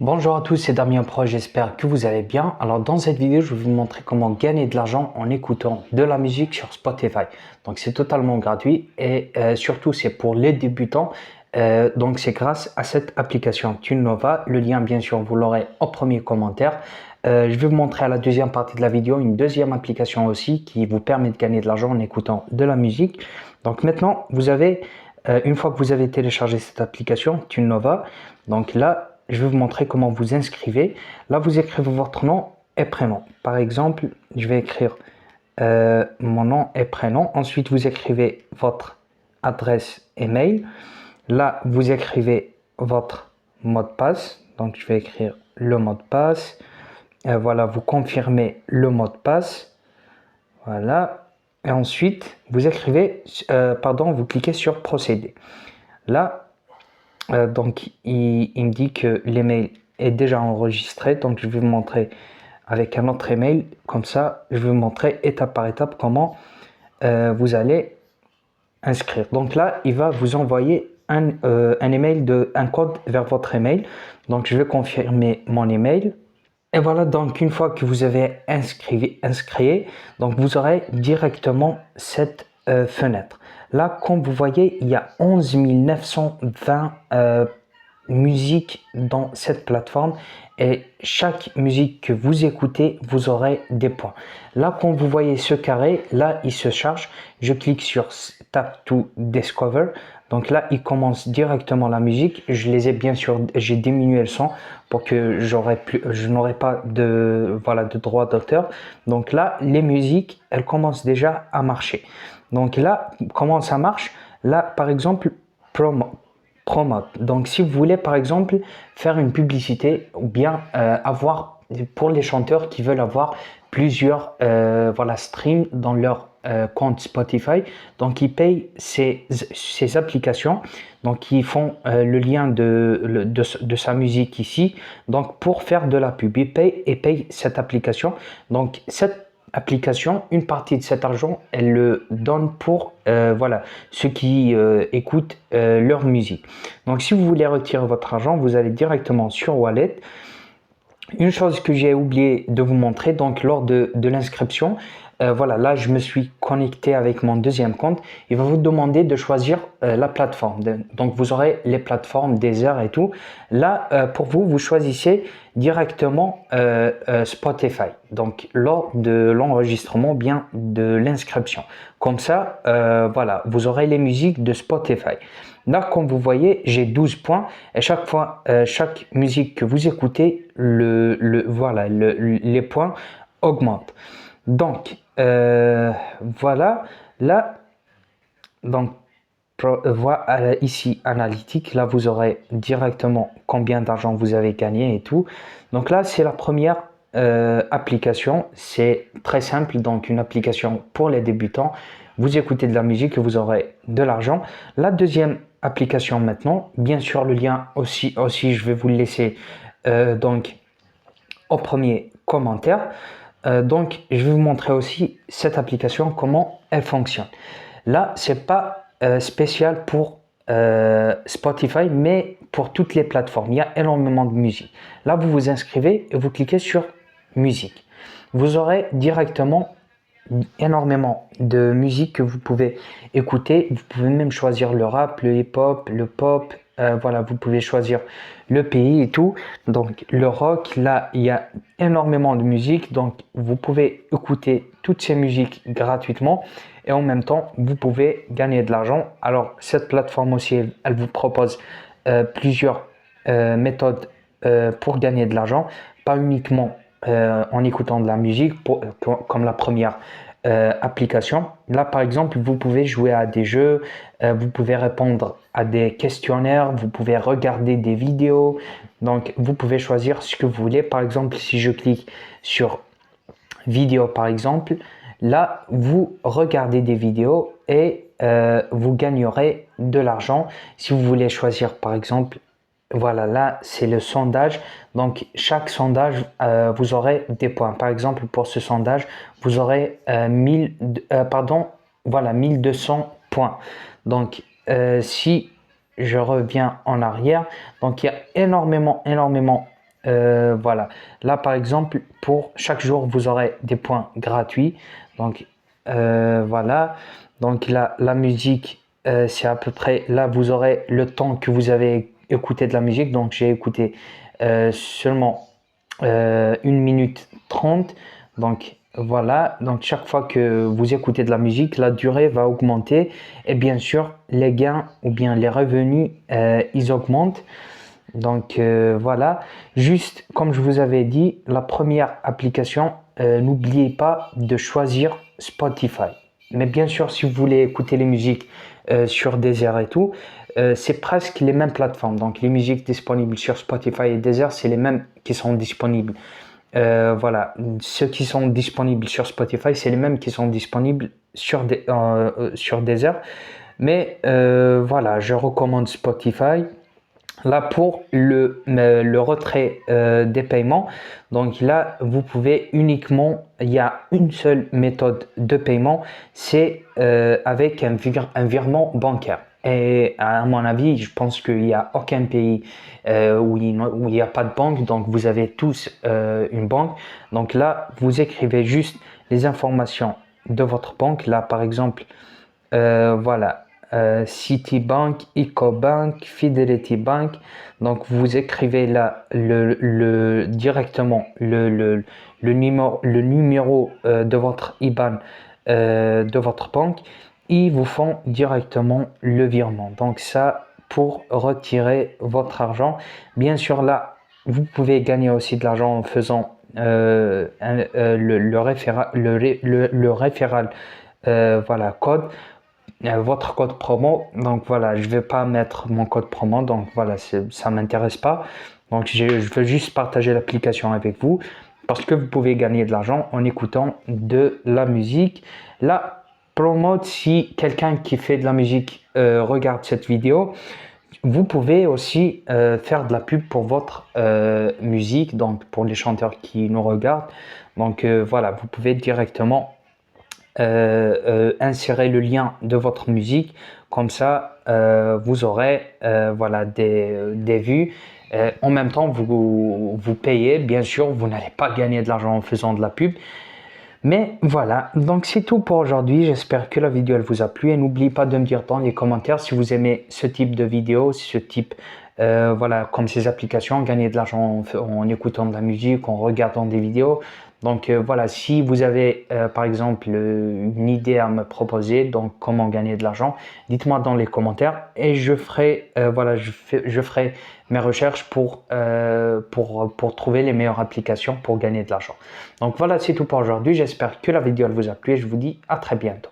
Bonjour à tous, c'est Damien Pro, j'espère que vous allez bien. Alors dans cette vidéo, je vais vous montrer comment gagner de l'argent en écoutant de la musique sur Spotify. Donc c'est totalement gratuit et surtout c'est pour les débutants. Donc c'est grâce à cette application TuneNova. Le lien bien sûr vous l'aurez au premier commentaire. Je vais vous montrer à la deuxième partie de la vidéo une deuxième application aussi qui vous permet de gagner de l'argent en écoutant de la musique. Donc maintenant vous avez, une fois que vous avez téléchargé cette application TuneNova, donc là je vais vous montrer comment vous inscrivez. Là, vous écrivez votre nom et prénom. Par exemple, je vais écrire mon nom et prénom. Ensuite, vous écrivez votre adresse email. Là, vous écrivez votre mot de passe. Donc, je vais écrire le mot de passe. Voilà, vous confirmez le mot de passe. Voilà. Et ensuite, vous écrivez, vous cliquez sur procéder. Là, donc, il me dit que l'email est déjà enregistré. Donc, je vais vous montrer avec un autre email. Comme ça, je vais vous montrer étape par étape comment vous allez inscrire. Donc là, il va vous envoyer un email un code vers votre email. Donc, je vais confirmer mon email. Et voilà, donc une fois que vous avez inscrit, donc vous aurez directement cette fenêtre. Là, comme vous voyez, il y a 11 920 musiques dans cette plateforme et chaque musique que vous écoutez, vous aurez des points. Là, quand vous voyez ce carré, là, il se charge. Je clique sur Tap to Discover. Donc là, il commence directement la musique. Je les ai bien sûr, j'ai diminué le son pour que je n'aurai pas de droit d'auteur. Donc là, les musiques, elles commencent déjà à marcher. Donc là, comment ça marche? Là, par exemple, promote. Donc, si vous voulez, par exemple, faire une publicité ou bien avoir, pour les chanteurs qui veulent avoir plusieurs streams dans leur compte Spotify, donc ils payent ces applications, donc ils font le lien de sa musique ici, donc pour faire de la pub, ils payent cette application. Donc, cette application, une partie de cet argent, elle le donne pour ceux qui écoutent leur musique. Donc, si vous voulez retirer votre argent, vous allez directement sur Wallet. Une chose que j'ai oublié de vous montrer, donc lors de l'inscription, là je me suis connecté avec mon deuxième compte. Il va vous demander de choisir la plateforme. Donc vous aurez les plateformes, Deezer et tout. Là, pour vous, vous choisissez directement Spotify. Donc lors de l'enregistrement, bien de l'inscription. Comme ça, vous aurez les musiques de Spotify. Là, comme vous voyez, j'ai 12 points et chaque fois, chaque musique que vous écoutez, les points augmentent. Donc, voilà, là, donc, voilà ici, analytique, là, vous aurez directement combien d'argent vous avez gagné et tout. Donc là, c'est la première application, c'est très simple, donc une application pour les débutants. Vous écoutez de la musique et vous aurez de l'argent. La deuxième application maintenant, bien sûr le lien aussi je vais vous le laisser donc au premier commentaire. Donc je vais vous montrer aussi cette application, comment elle fonctionne. Là, c'est pas spécial pour Spotify, mais pour toutes les plateformes. Il y a énormément de musique. Là, vous vous inscrivez et vous cliquez sur musique. Vous aurez directement énormément de musique que vous pouvez écouter. Vous pouvez même choisir le rap, le hip-hop, le pop. Vous pouvez choisir le pays et tout. Donc le rock, là, il y a énormément de musique. Donc vous pouvez écouter toutes ces musiques gratuitement et en même temps, vous pouvez gagner de l'argent. Alors cette plateforme aussi, elle vous propose plusieurs méthodes pour gagner de l'argent, pas uniquement en écoutant de la musique comme la première application. Là, par exemple, vous pouvez jouer à des jeux, vous pouvez répondre à des questionnaires, vous pouvez regarder des vidéos. Donc, vous pouvez choisir ce que vous voulez. Par exemple, si je clique sur vidéo, par exemple, là, vous regardez des vidéos et vous gagnerez de l'argent. Si vous voulez choisir, par exemple, voilà, là, c'est le sondage. Donc, chaque sondage, vous aurez des points. Par exemple, pour ce sondage, vous aurez 1200 points. Donc, si je reviens en arrière, donc il y a énormément voilà. Là, par exemple, pour chaque jour, vous aurez des points gratuits. Donc, voilà. Donc, là, la musique, c'est à peu près, là, vous aurez le temps que vous avez écouté de la musique. Donc, j'ai écouté seulement 1 minute 30. Donc, voilà. Donc, chaque fois que vous écoutez de la musique, la durée va augmenter. Et bien sûr, les gains ou bien les revenus, ils augmentent. Donc voilà, juste comme je vous avais dit, la première application, n'oubliez pas de choisir Spotify. Mais bien sûr, si vous voulez écouter les musiques sur Deezer et tout, c'est presque les mêmes plateformes. Donc les musiques disponibles sur Spotify et Deezer, c'est les mêmes qui sont disponibles. Voilà, ceux qui sont disponibles sur Spotify, c'est les mêmes qui sont disponibles sur Deezer. Mais voilà, je recommande Spotify. Là, pour le retrait des paiements, donc là, vous pouvez uniquement, il y a une seule méthode de paiement, c'est avec un virement bancaire. Et à mon avis, je pense qu'il n'y a aucun pays où il n'y a pas de banque, donc vous avez tous une banque. Donc là, vous écrivez juste les informations de votre banque. Là, par exemple, voilà, Citibank, Ecobank, Fidelity Bank. Donc vous écrivez là directement le numéro de votre IBAN de votre banque. Ils vous font directement le virement. Donc ça, pour retirer votre argent. Bien sûr, là, vous pouvez gagner aussi de l'argent en faisant le référal, voilà, code, votre code promo. Donc voilà, je vais pas mettre mon code promo, donc voilà, ça m'intéresse pas. Donc je veux juste partager l'application avec vous parce que vous pouvez gagner de l'argent en écoutant de la musique. La promote, si quelqu'un qui fait de la musique regarde cette vidéo, vous pouvez aussi faire de la pub pour votre musique, donc pour les chanteurs qui nous regardent. Donc voilà, vous pouvez directement insérer le lien de votre musique, comme ça vous aurez voilà, des vues. En même temps, vous payez, bien sûr, vous n'allez pas gagner de l'argent en faisant de la pub. Mais voilà, donc c'est tout pour aujourd'hui. J'espère que la vidéo elle vous a plu et n'oubliez pas de me dire dans les commentaires si vous aimez ce type de vidéo, ce type, voilà, comme ces applications, gagner de l'argent en écoutant de la musique, en regardant des vidéos. Donc voilà, si vous avez par exemple une idée à me proposer, donc comment gagner de l'argent, dites-moi dans les commentaires et je ferai, voilà, je ferai mes recherches pour trouver les meilleures applications pour gagner de l'argent. Donc voilà, c'est tout pour aujourd'hui. J'espère que la vidéo elle vous a plu et je vous dis à très bientôt.